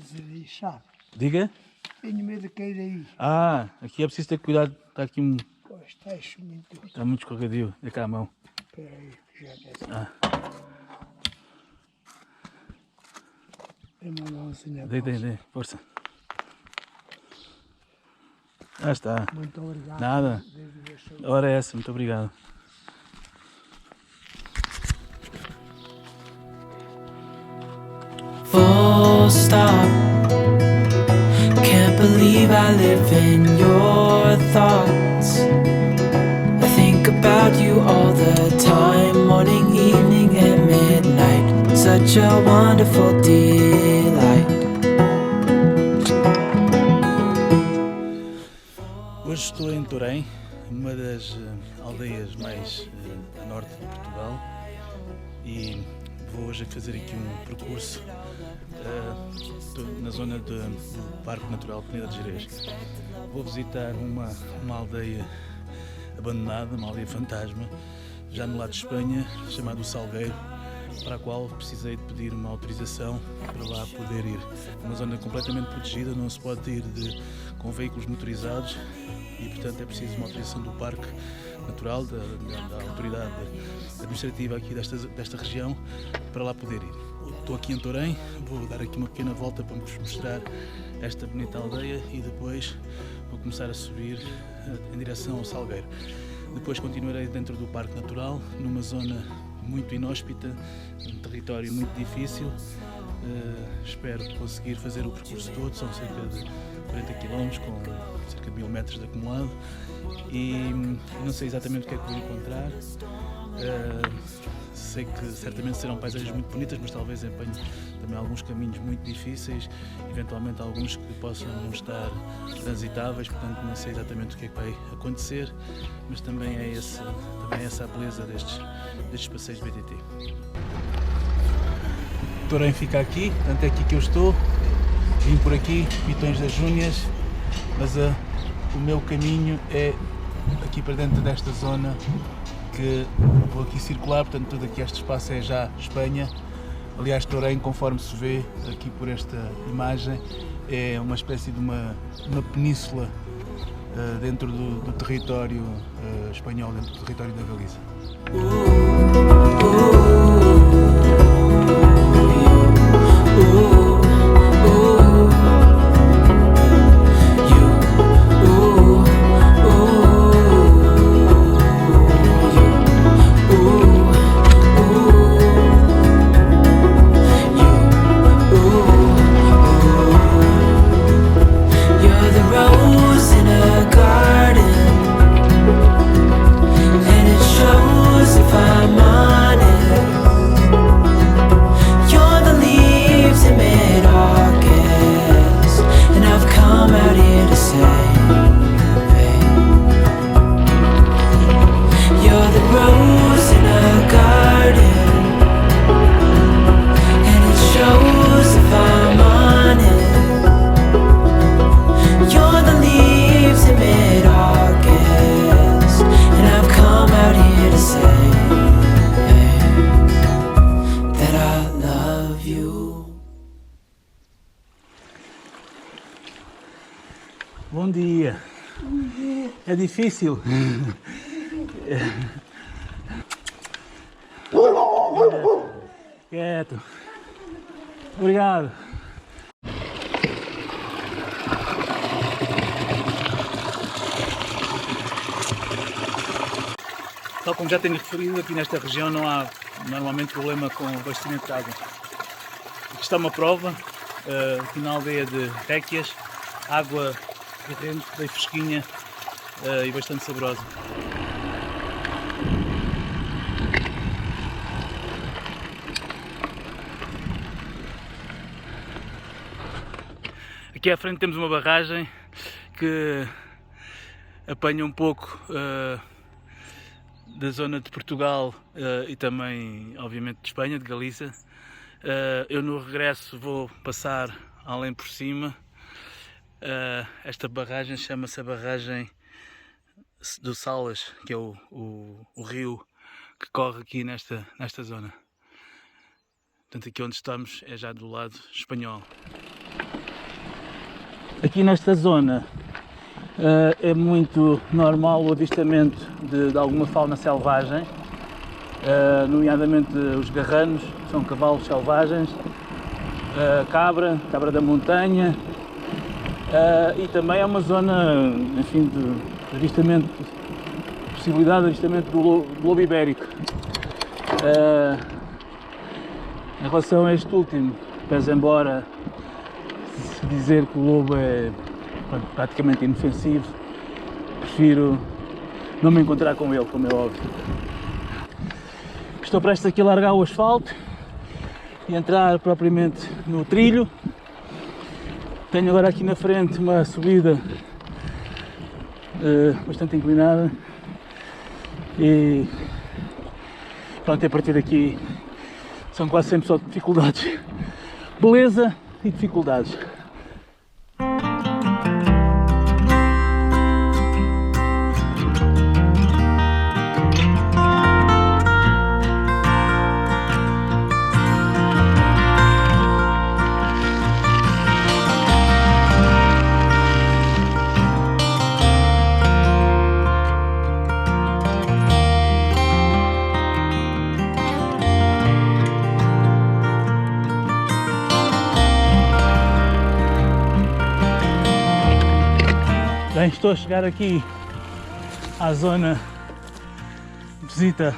dizer aí, sabe? Diga? Tenho medo de cair aí. Ah, aqui é preciso ter cuidado. Está aqui um. Pois, está isso muito. Está muito escorregadio. Dê cá a mão. Espera aí, que já desce. Ah, É uma mãozinha. dê. Força. Ah, está. Muito obrigado. Nada. Deus abençoe. Ora é essa, muito obrigado. Full stop. Can't believe I live in your thoughts. I think about you all the time, morning, evening, and midnight. Such a wonderful delight. Hoje estou em Torém, uma das aldeias mais a norte de Portugal, e vou hoje fazer aqui um percurso na zona do Parque Natural Peneda de Gerês. Vou visitar uma aldeia abandonada, uma aldeia fantasma, já no lado de Espanha, chamada o Salgueiro, para a qual precisei de pedir uma autorização para lá poder ir. É uma zona completamente protegida, não se pode ir com veículos motorizados e, portanto, é preciso uma autorização do Parque Natural, da autoridade administrativa aqui desta região, para lá poder ir. Estou aqui em Torém, vou dar aqui uma pequena volta para vos mostrar esta bonita aldeia e depois vou começar a subir em direção ao Salgueiro. Depois continuarei dentro do Parque Natural, numa zona muito inóspita, um território muito difícil. Espero conseguir fazer o percurso todo, são cerca de 40 km com cerca de 1000 metros de acumulado e não sei exatamente o que é que vou encontrar. Sei que certamente serão paisagens muito bonitas, mas talvez empenhe também alguns caminhos muito difíceis, eventualmente alguns que possam não estar transitáveis, portanto não sei exatamente o que é que vai acontecer, mas também é essa a beleza destes passeios de BTT. Torém fica aqui, portanto é aqui que eu estou, vim por aqui, Pitões das Júnias, mas o meu caminho é aqui para dentro desta zona, que vou aqui circular, portanto todo aqui este espaço é já Espanha. Aliás, Torém, conforme se vê aqui por esta imagem, é uma espécie de uma península dentro do território espanhol, dentro do território da Galiza. Bom dia. É difícil. Quieto. Obrigado. Tal como já tenho referido, aqui nesta região não há normalmente problema com o abastecimento de água. Aqui está uma prova, aqui na aldeia de Réquias, água corrente, bem fresquinha e bastante saborosa. Aqui à frente temos uma barragem que apanha um pouco da zona de Portugal e também, obviamente, de Espanha, de Galiza. Eu no regresso vou passar além por cima. Esta barragem chama-se a barragem do Salas, que é o rio que corre aqui nesta zona. Portanto, aqui onde estamos é já do lado espanhol. Aqui nesta zona é muito normal o avistamento de alguma fauna selvagem, nomeadamente os garranos, que são cavalos selvagens, cabra da montanha, e também é uma zona, enfim, de avistamento, possibilidade de avistamento do lobo ibérico. Em relação a este último, pese embora se dizer que o lobo é praticamente inofensivo, prefiro não me encontrar com ele, como é óbvio. Estou prestes aqui a largar o asfalto e entrar propriamente no trilho. Tenho agora aqui na frente uma subida bastante inclinada e pronto, a partir daqui são quase sempre só dificuldades. Beleza e dificuldades. Bem, estou a chegar aqui à zona de visita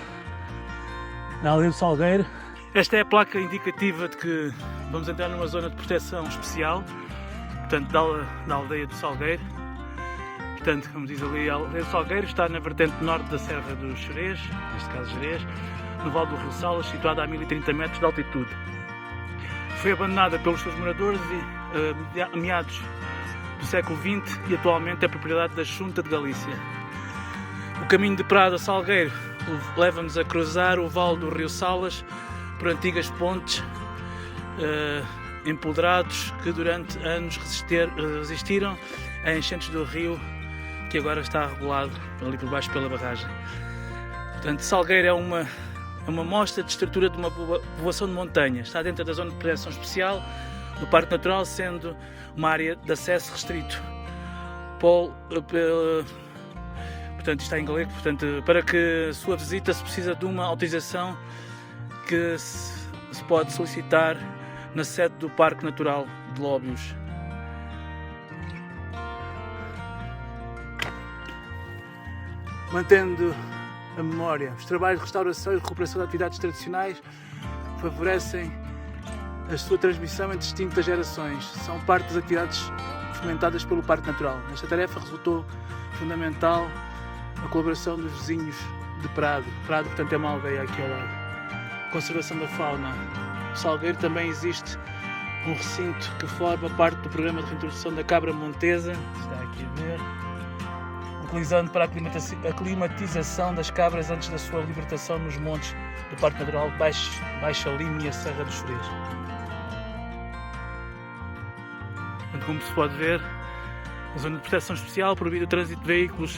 da Aldeia do Salgueiro. Esta é a placa indicativa de que vamos entrar numa zona de proteção especial, portanto, da Aldeia do Salgueiro. Portanto, como diz ali, a Aldeia do Salgueiro está na vertente norte da Serra dos Xerez, neste caso Xerez, no Vale do Rio Salas, situada a 1030 metros de altitude. Foi abandonada pelos seus moradores a meados do século XX e atualmente é propriedade da Xunta de Galícia. O caminho de Prado a Salgueiro leva-nos a cruzar o Vale do Rio Salas por antigas pontes empodrados que durante anos resistiram a enchentes do rio, que agora está regulado ali por baixo pela barragem. Portanto, Salgueiro é uma mostra de estrutura de uma povoação de montanha. Está dentro da zona de proteção especial do Parque Natural, sendo uma área de acesso restrito. Portanto, está em galego. Portanto, para que a sua visita se precisa de uma autorização que se pode solicitar na sede do Parque Natural de Lóbios. Mantendo a memória, os trabalhos de restauração e recuperação de atividades tradicionais favorecem a sua transmissão entre distintas gerações. São parte das atividades fomentadas pelo Parque Natural. Nesta tarefa resultou fundamental a colaboração dos vizinhos de Prado. Prado, portanto, é uma aldeia aqui ao lado. Conservação da fauna. No Salgueiro também existe um recinto que forma parte do programa de reintrodução da cabra montesa, está aqui a ver, utilizando para a climatização das cabras antes da sua libertação nos montes do Parque Natural Baixa Lime e a Serra dos Xerez. Como se pode ver, a zona de proteção especial proíbe o trânsito de veículos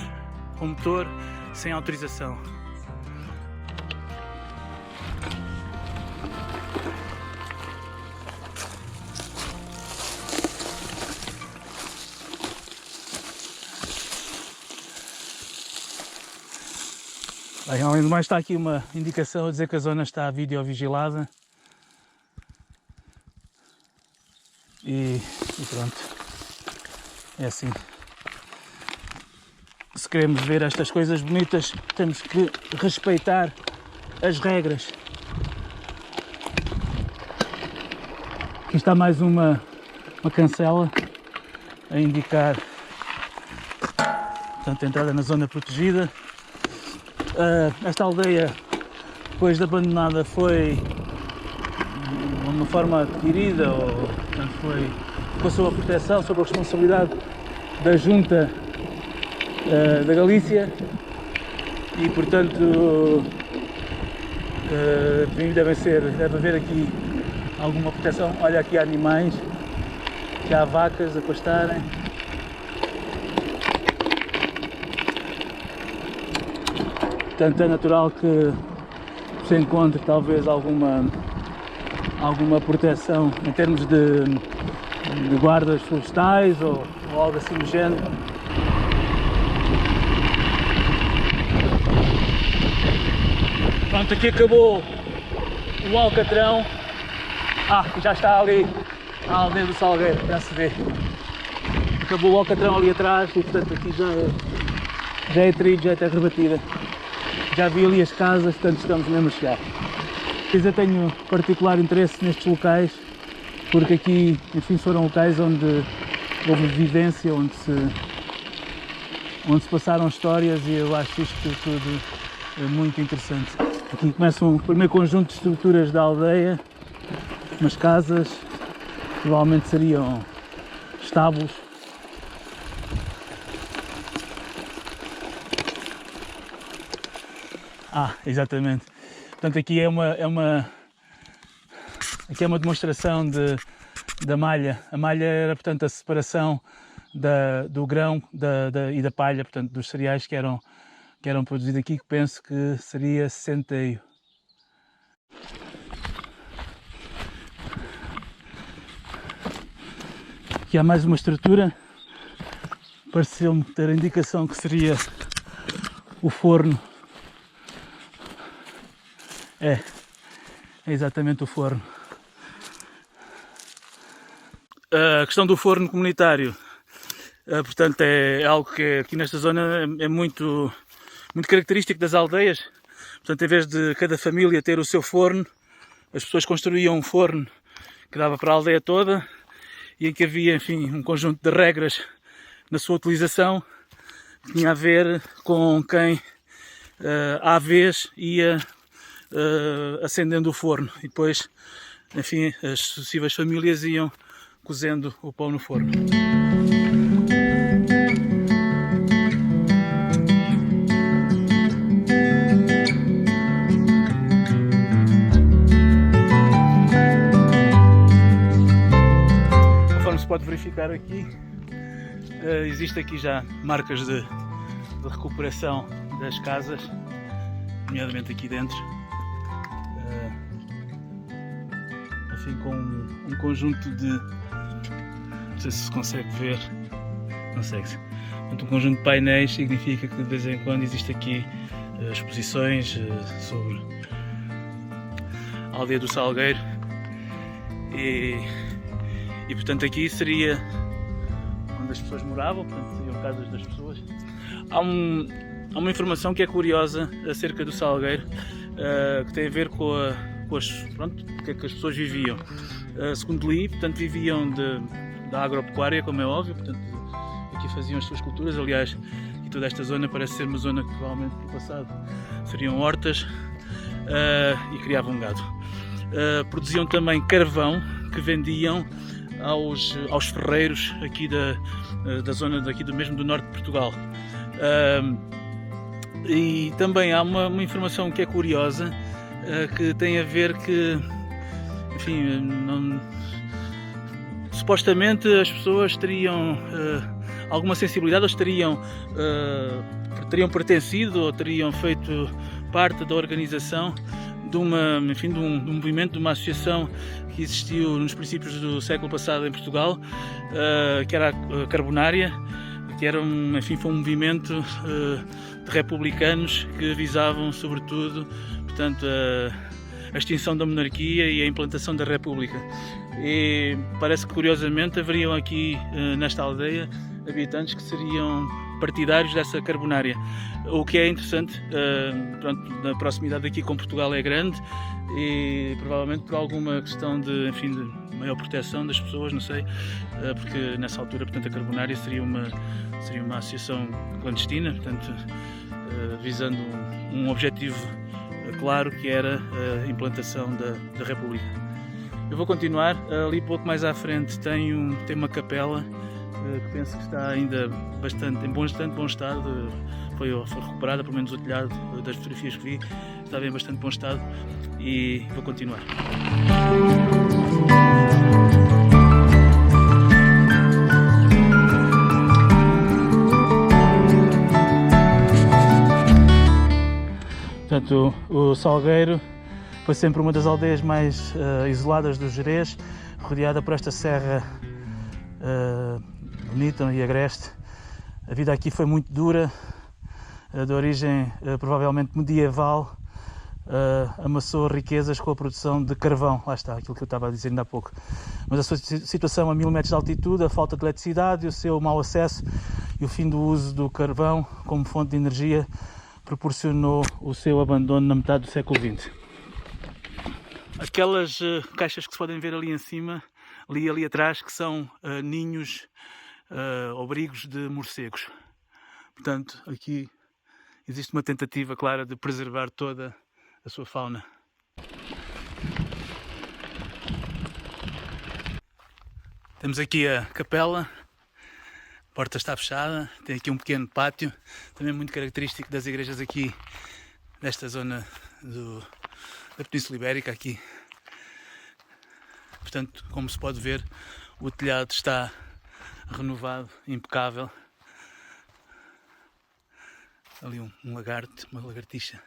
com motor sem autorização. Bem, além do mais, está aqui uma indicação a dizer que a zona está videovigilada. E pronto, é assim. Se queremos ver estas coisas bonitas, temos que respeitar as regras. Aqui está mais uma cancela a indicar, portanto, a entrada na zona protegida. Esta aldeia, depois de abandonada, foi de uma forma adquirida, ou portanto, ficou sob a proteção, sob a responsabilidade da Junta da Galícia e, portanto, deve haver aqui alguma proteção. Olha, aqui há animais, que há vacas a pastarem. Portanto, é natural que se encontre talvez alguma proteção em termos de guardas florestais ou ou algo assim do género. Pronto, aqui acabou o Alcatrão. Já está ali a aldeia do Salgueiro, já se vê. Acabou o Alcatrão ali atrás e portanto aqui já é trilho, já é terra batida. Já vi ali as casas, portanto estamos mesmo a chegar. Eu tenho particular interesse nestes locais, porque aqui, enfim, foram locais onde houve vivência, onde se passaram histórias, e eu acho isto tudo muito interessante. Aqui começa um primeiro conjunto de estruturas da aldeia, umas casas, provavelmente seriam estábulos. Exatamente. Portanto, aqui é uma demonstração da malha. A malha era, portanto, a separação do grão e da palha, portanto, dos cereais que eram produzidos aqui, que penso que seria centeio. Aqui há mais uma estrutura, pareceu-me ter a indicação que seria o forno. É exatamente o forno. A questão do forno comunitário, portanto, é algo que aqui nesta zona é muito característico das aldeias. Portanto, em vez de cada família ter o seu forno, as pessoas construíam um forno que dava para a aldeia toda e em que havia, enfim, um conjunto de regras na sua utilização, que tinha a ver com quem à vez ia acendendo o forno, e depois, enfim, as sucessivas famílias iam cozendo o pão no forno. Conforme se pode verificar aqui, existe aqui já marcas de recuperação das casas, nomeadamente aqui dentro. Enfim, com um conjunto de, não sei se consegue ver, consegue-se, um conjunto de painéis. Significa que de vez em quando existe aqui exposições sobre a aldeia do Salgueiro, e portanto aqui seria onde as pessoas moravam, portanto seriam casas das pessoas. Há uma informação que é curiosa acerca do Salgueiro, que tem a ver com porque é que as pessoas viviam. Segundo li, portanto, viviam da agropecuária, como é óbvio, portanto, aqui faziam as suas culturas. Aliás, e toda esta zona parece ser uma zona que provavelmente no passado seriam hortas, e criavam gado. Produziam também carvão, que vendiam aos ferreiros aqui da zona daqui mesmo do norte de Portugal. E também há uma informação que é curiosa, que tem a ver que, enfim, supostamente as pessoas teriam alguma sensibilidade, ou teriam pertencido ou teriam feito parte da organização de um movimento, de uma associação que existiu nos princípios do século passado em Portugal, que era a Carbonária, que era foi um movimento de republicanos que visavam sobretudo, portanto, a extinção da monarquia e a implantação da república. E parece que, curiosamente, haveriam aqui nesta aldeia habitantes que seriam partidários dessa Carbonária, o que é interessante. Pronto, a proximidade aqui com Portugal é grande, e provavelmente por alguma questão de maior proteção das pessoas, não sei, porque nessa altura, portanto, a Carbonária seria uma associação clandestina, portanto, visando um objetivo claro, que era a implantação da República. Eu vou continuar. Ali pouco mais à frente tem uma capela que penso que está ainda em bastante bom estado. Foi recuperada, pelo menos o telhado das fotografias que vi estava em bastante bom estado, e vou continuar. Portanto, o Salgueiro foi sempre uma das aldeias mais isoladas do Gerês, rodeada por esta serra bonita e agreste. A vida aqui foi muito dura, de origem provavelmente medieval, amassou riquezas com a produção de carvão, lá está, aquilo que eu estava a dizer ainda há pouco. Mas a sua situação a 1000 metros de altitude, a falta de eletricidade, o seu mau acesso e o fim do uso do carvão como fonte de energia proporcionou o seu abandono na metade do século XX. Aquelas caixas que se podem ver ali em cima, ali atrás, que são ninhos, abrigos de morcegos. Portanto, aqui existe uma tentativa clara de preservar toda a sua fauna. Temos aqui a capela, a porta está fechada, tem aqui um pequeno pátio, também muito característico das igrejas aqui nesta zona da Península Ibérica aqui. Portanto, como se pode ver, o telhado está renovado, impecável. Ali um lagarto, uma lagartixa.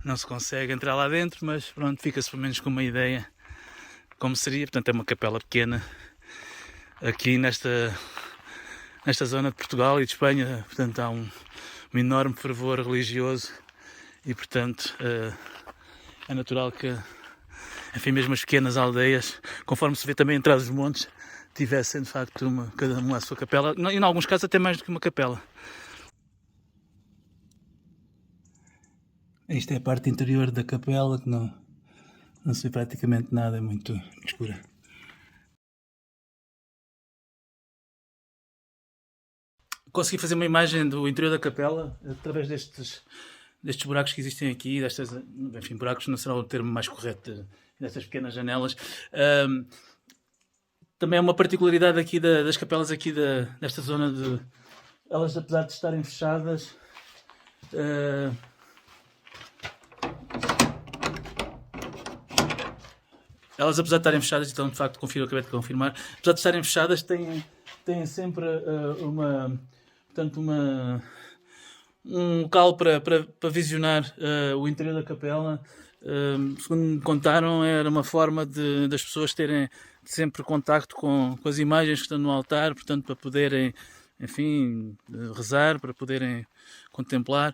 Não se consegue entrar lá dentro, mas pronto, fica-se pelo menos com uma ideia como seria. Portanto, é uma capela pequena aqui nesta zona de Portugal e de Espanha. Portanto, há um enorme fervor religioso e, portanto, é natural que, enfim, mesmo as pequenas aldeias, conforme se vê também atrás dos montes, tivessem de facto cada uma a sua capela, e em alguns casos até mais do que uma capela. Isto é a parte interior da capela, que não se vê praticamente nada, é muito escura. Consegui fazer uma imagem do interior da capela através destes buracos que existem aqui, enfim, buracos não será o termo mais correto, destas pequenas janelas. Também é uma particularidade aqui das capelas aqui desta zona de... Elas, apesar de estarem fechadas, então de facto acabei de confirmar, apesar de estarem fechadas, têm sempre um local para visionar o interior da capela. Segundo me contaram, era uma forma das pessoas terem sempre contacto com as imagens que estão no altar, portanto, para poderem, enfim, rezar, para poderem contemplar,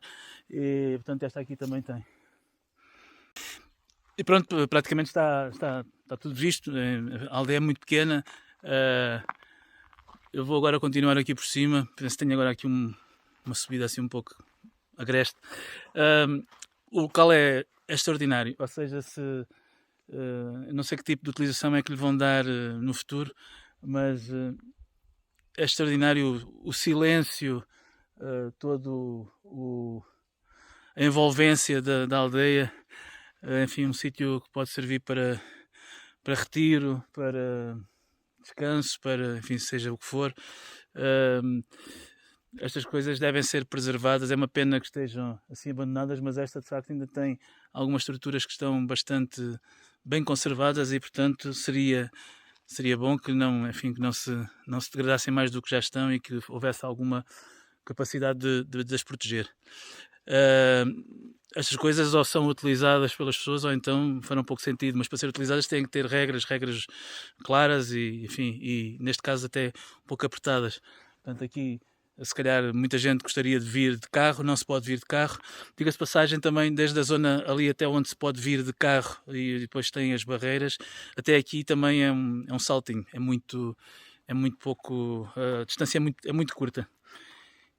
e portanto esta aqui também tem. E pronto, praticamente está tudo visto. A aldeia é muito pequena. Eu vou agora continuar aqui por cima. Penso que tenho agora aqui uma subida assim um pouco agreste. O local é extraordinário, ou seja, não sei que tipo de utilização é que lhe vão dar no futuro, mas é extraordinário o silêncio, todo a envolvência da aldeia. Enfim, um sítio que pode servir para retiro, para descanso, para, enfim, seja o que for. Estas coisas devem ser preservadas. É uma pena que estejam assim abandonadas, mas esta de facto ainda tem algumas estruturas que estão bastante bem conservadas e, portanto, seria bom que não se degradassem mais do que já estão e que houvesse alguma capacidade de as proteger. Estas coisas ou são utilizadas pelas pessoas ou então farão pouco sentido, mas para ser utilizadas têm que ter regras claras e, enfim, e neste caso até um pouco apertadas. Portanto, aqui se calhar muita gente gostaria de vir de carro, não se pode vir de carro. Diga-se passagem também, desde a zona ali até onde se pode vir de carro e depois tem as barreiras, até aqui também é um saltinho, é muito pouco, a distância é muito curta.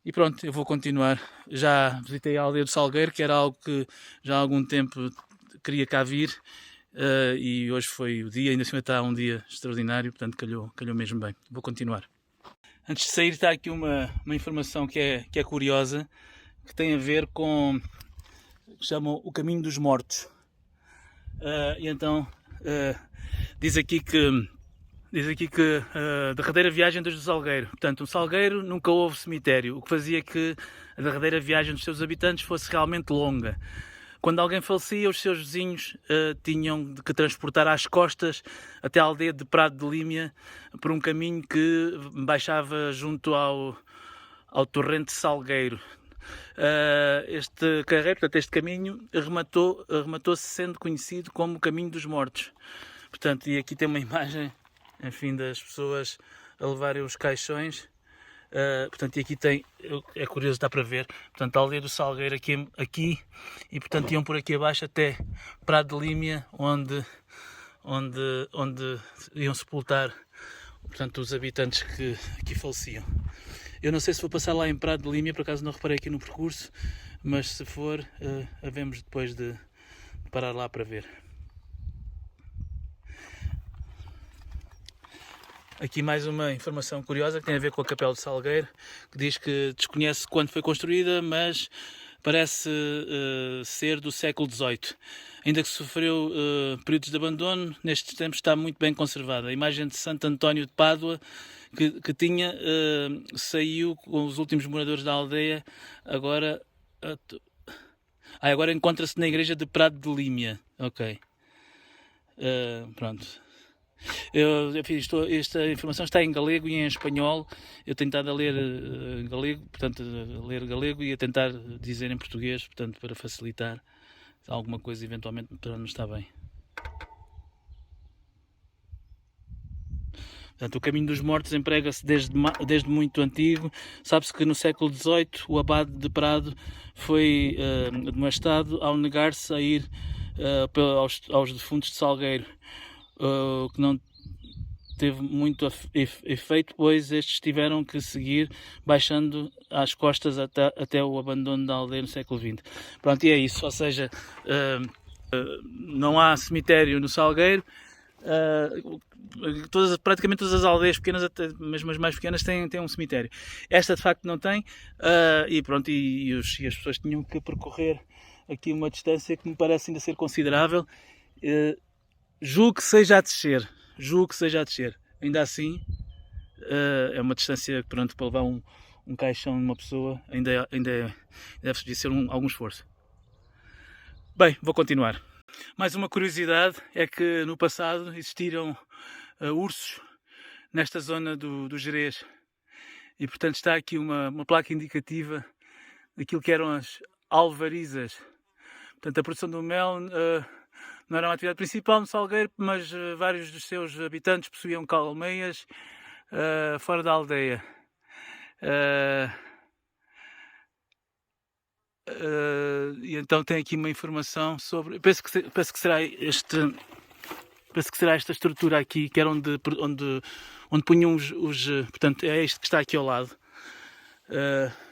E pronto, eu vou continuar. Já visitei a aldeia do Salgueiro, que era algo que já há algum tempo queria cá vir, e hoje foi o dia, ainda assim está um dia extraordinário, portanto calhou mesmo bem. Vou continuar. Antes de sair está aqui uma informação que é curiosa, que tem a ver com o que chamam o Caminho dos Mortos. E então diz aqui que a derradeira viagem desde o Salgueiro. Portanto, no Salgueiro nunca houve cemitério, o que fazia que a derradeira viagem dos seus habitantes fosse realmente longa. Quando alguém falecia, os seus vizinhos tinham de que transportar às costas até a aldeia de Prado de Límia por um caminho que baixava junto ao torrente Salgueiro. este carreiro, portanto, este caminho arrematou-se sendo conhecido como o Caminho dos Mortos. Portanto, e aqui tem uma imagem, enfim, das pessoas a levarem os caixões. Portanto, e aqui tem, é curioso, está para ver, portanto, a aldeia do Salgueiro aqui e, portanto, iam por aqui abaixo até Prado de Límia, onde iam sepultar, portanto, os habitantes que aqui faleciam. Eu não sei se vou passar lá em Prado de Límia, por acaso não reparei aqui no percurso, mas se for, havemos depois de parar lá para ver. Aqui mais uma informação curiosa que tem a ver com a Capela do Salgueiro, que diz que desconhece quando foi construída, mas parece ser do século XVIII. Ainda que sofreu períodos de abandono, nestes tempos está muito bem conservada. A imagem de Santo António de Pádua, que tinha, saiu com os últimos moradores da aldeia, agora encontra-se na igreja de Prado de Límia. Ok. Pronto. Esta informação está em galego e em espanhol. Eu tenho estado a ler galego, portanto, a ler galego e a tentar dizer em português, portanto, para facilitar alguma coisa eventualmente para não estar bem. Portanto, o Caminho dos Mortos emprega-se desde muito antigo. Sabe-se que no século XVIII o abade de Prado foi admoestado ao negar-se a ir aos defuntos de Salgueiro. Que não teve muito efeito, pois estes tiveram que seguir baixando às costas até o abandono da aldeia no século XX. Pronto, e é isso, ou seja, não há cemitério no Salgueiro. Praticamente todas as aldeias pequenas, até mesmo as mais pequenas, têm um cemitério. Esta de facto não tem, e pronto, e as pessoas tinham que percorrer aqui uma distância que me parece ainda ser considerável. Julgo que seja a descer. Ainda assim, é uma distância que, pronto, para levar um caixão de uma pessoa ainda deve ser algum esforço. Bem, vou continuar. Mais uma curiosidade é que no passado existiram ursos nesta zona do Gerês. E, portanto, está aqui uma placa indicativa daquilo que eram as alvarizas. Portanto, a produção do mel não era uma atividade principal no Salgueiro, mas vários dos seus habitantes possuíam colmeias fora da aldeia. E então tem aqui uma informação sobre... Penso que será esta estrutura aqui, que era onde punham os... Portanto, é este que está aqui ao lado.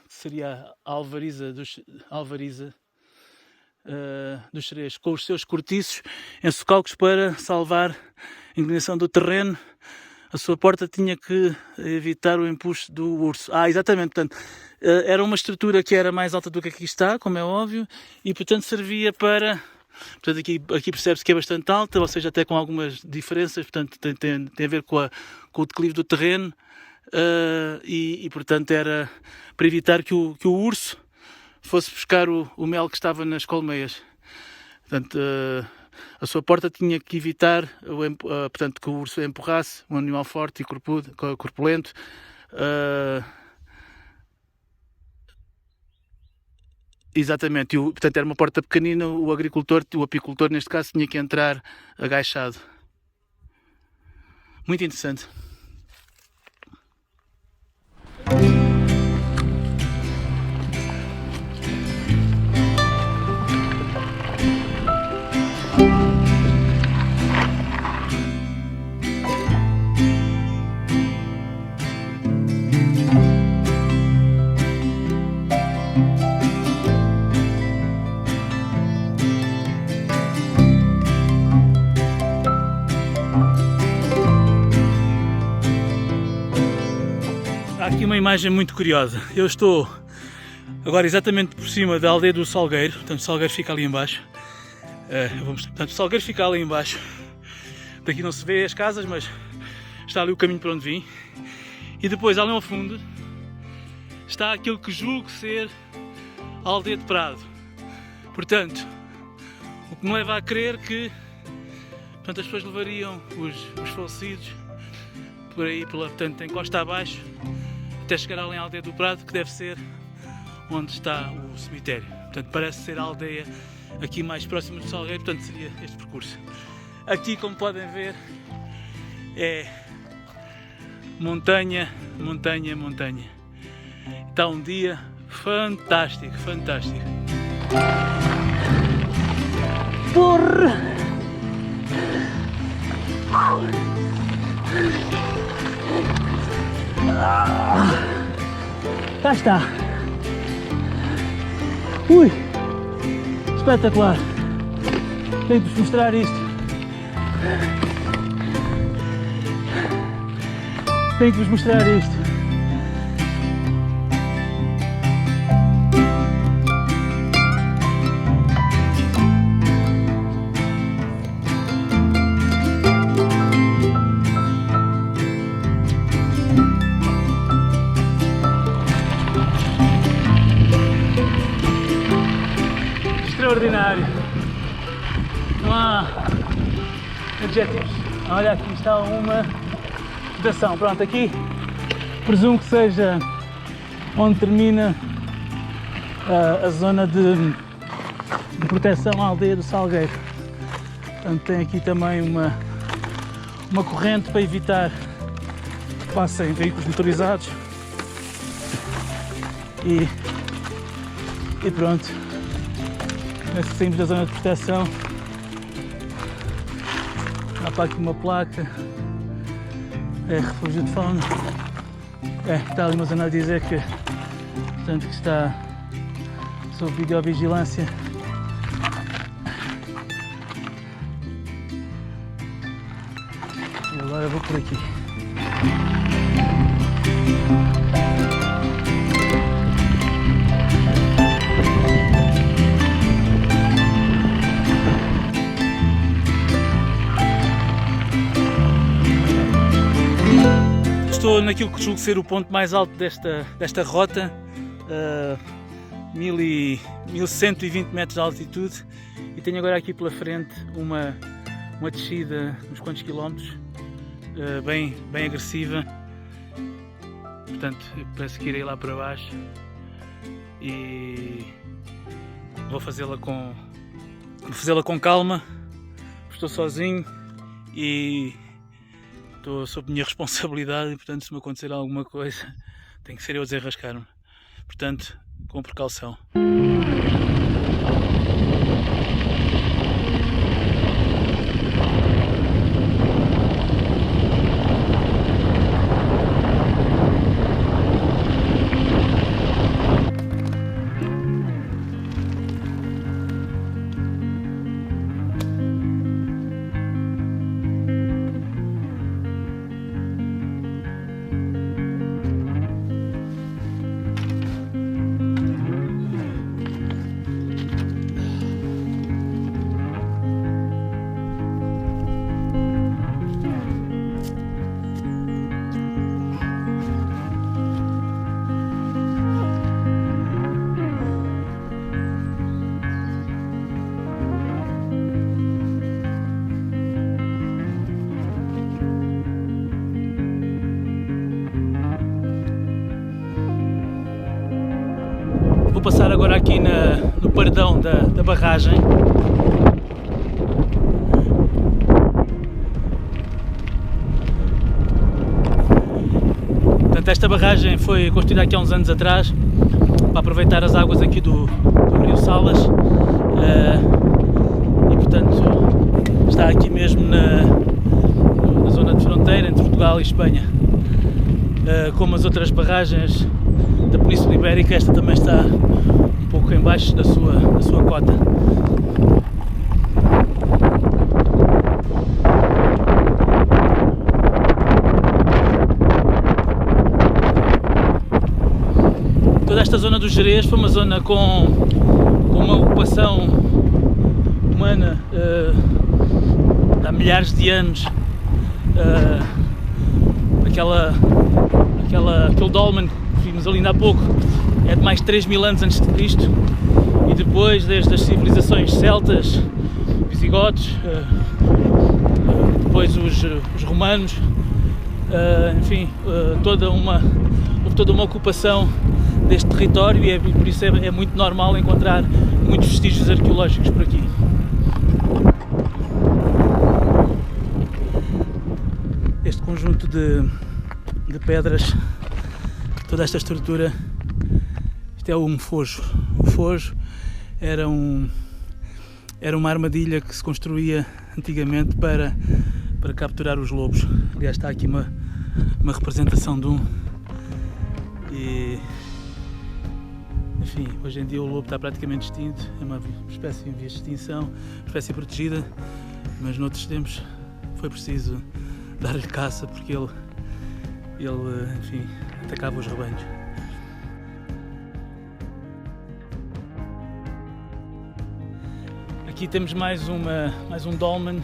Seria a alvariza dos Xerês, com os seus cortiços em socalcos para salvar a inclinação do terreno. A sua porta tinha que evitar o empuxo do urso. Exatamente, portanto, era uma estrutura que era mais alta do que aqui está, como é óbvio, e portanto servia para... Portanto, aqui percebe-se que é bastante alta, ou seja, até com algumas diferenças, portanto tem a ver com o declive do terreno, e portanto era para evitar que o urso fosse buscar o mel que estava nas colmeias. Portanto, a sua porta tinha que evitar portanto, que o urso a empurrasse, um animal forte e corpulento. Exatamente, portanto era uma porta pequenina, o apicultor neste caso tinha que entrar agachado. Muito interessante. Há aqui uma imagem muito curiosa. Eu estou agora exatamente por cima da aldeia do Salgueiro. Portanto, o Salgueiro fica ali em baixo. Portanto, o Salgueiro fica ali em baixo. Daqui não se vê as casas, mas está ali o caminho para onde vim. E depois, ali ao fundo, está aquilo que julgo ser a aldeia de Prado. Portanto, o que me leva a crer que, portanto, as pessoas levariam os falecidos por aí, portanto, em costa abaixo, até chegar ali à aldeia do Prado, que deve ser onde está o cemitério. Portanto, parece ser a aldeia aqui mais próxima do Salgueiro, portanto seria este percurso. Aqui, como podem ver, é montanha, montanha, montanha. Está um dia fantástico, fantástico. Porra! Cá está. Ui! Espetacular! Tenho de vos mostrar isto. Tenho de vos mostrar isto. Extraordinário. Não há adjetivos. Olha, aqui está uma estação. Pronto, aqui presumo que seja onde termina a zona de proteção à aldeia do Salgueiro. Portanto, tem aqui também uma corrente para evitar que passem veículos motorizados. E pronto. Saímos da zona de proteção. Há para aqui uma placa. É refúgio de fauna. Está ali uma zona a dizer que, portanto, que está sob videovigilância. E agora vou por aqui. Estou naquilo que julgo ser o ponto mais alto desta rota, 1120 metros de altitude, e tenho agora aqui pela frente uma descida uns quantos quilómetros, bem agressiva. Portanto, eu penso que irei lá para baixo e vou fazê-la com calma. Estou sozinho e estou sob minha responsabilidade e, portanto, se me acontecer alguma coisa, tem que ser eu a desenrascar-me. Portanto, com precaução. Vou passar agora aqui no paredão da barragem. Portanto, esta barragem foi construída aqui há uns anos atrás para aproveitar as águas aqui do Rio Salas e, portanto, está aqui mesmo na zona de fronteira entre Portugal e Espanha. Como as outras barragens da Península Ibérica, esta também está um pouco em baixo da sua cota. Toda esta zona do Gerês foi uma zona com uma ocupação humana há milhares de anos. Aquele dolmen que vimos ali ainda há pouco é de mais de 3.000 anos antes de Cristo, e depois, desde as civilizações celtas, visigodos, depois os romanos, enfim, houve toda uma ocupação deste território e por isso é muito normal encontrar muitos vestígios arqueológicos por aqui. Este conjunto de pedras, toda esta estrutura, isto é um fojo. O fojo era uma armadilha que se construía antigamente para capturar os lobos. Aliás, está aqui uma representação de um. E, enfim, hoje em dia o lobo está praticamente extinto, é uma espécie em vias de extinção, espécie protegida, mas noutros tempos foi preciso dar-lhe caça porque ele enfim, atacava os rebanhos. Aqui temos mais um dolmen,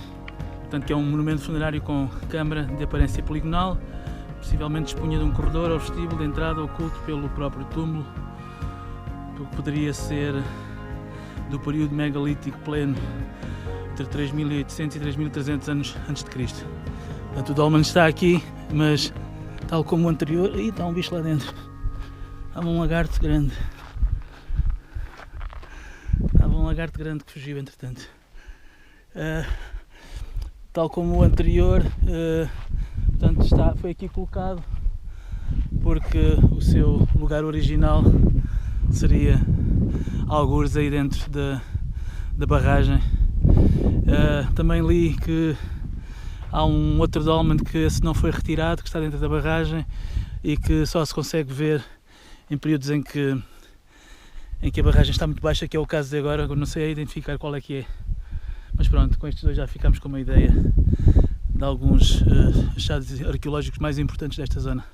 portanto, que é um monumento funerário com câmara de aparência poligonal, possivelmente dispunha de um corredor ou vestíbulo de entrada oculto pelo próprio túmulo, o que poderia ser do período megalítico pleno, entre 3800 e 3300 anos antes de Cristo. Portanto, o dolmen está aqui, mas tal como o anterior, aí está um bicho lá dentro, estava um lagarto grande. Que fugiu entretanto. Tal como o anterior, portanto, foi aqui colocado porque o seu lugar original seria algures aí dentro da barragem. Também li que há um outro dolmen que esse não foi retirado, que está dentro da barragem e que só se consegue ver em períodos em que a barragem está muito baixa, que é o caso de agora. Não sei identificar qual é que é, mas pronto, com estes dois já ficamos com uma ideia de alguns achados arqueológicos mais importantes desta zona.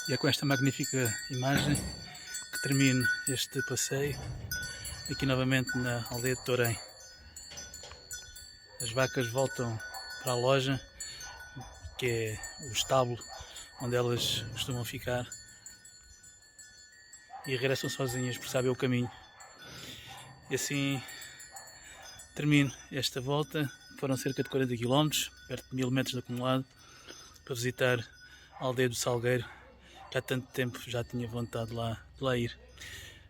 E é com esta magnífica imagem que termino este passeio aqui novamente na aldeia de Tourém. As vacas voltam para a loja, que é o estábulo onde elas costumam ficar, e regressam sozinhas porque sabem o caminho. E assim termino esta volta, foram cerca de 40 km, perto de 1000 metros de acumulado, para visitar a aldeia do Salgueiro, que há tanto tempo já tinha vontade de lá ir.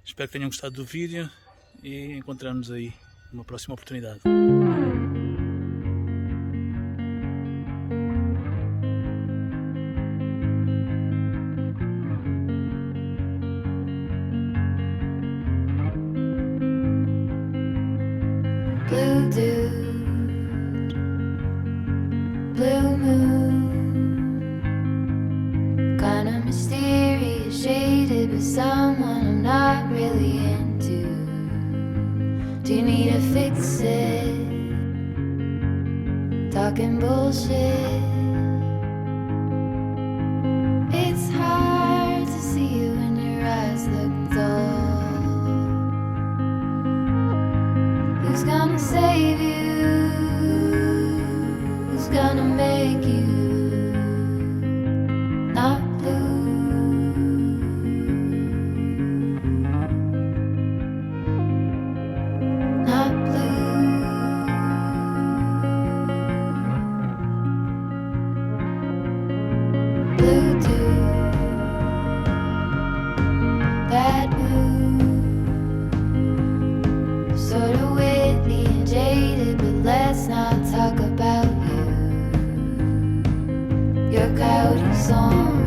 Espero que tenham gostado do vídeo e encontramos aí numa próxima oportunidade. Blue dude, blue moon, kinda mysterious, shaded with someone I'm not really into. Do you need to fix it? Talking bullshit. It's hard to see you when your eyes look dull. Who's gonna save you? Who's gonna make you not blue? Not blue. Blue dude, bad mood, sorta witty and jaded, but let's not talk about you. Your coyote song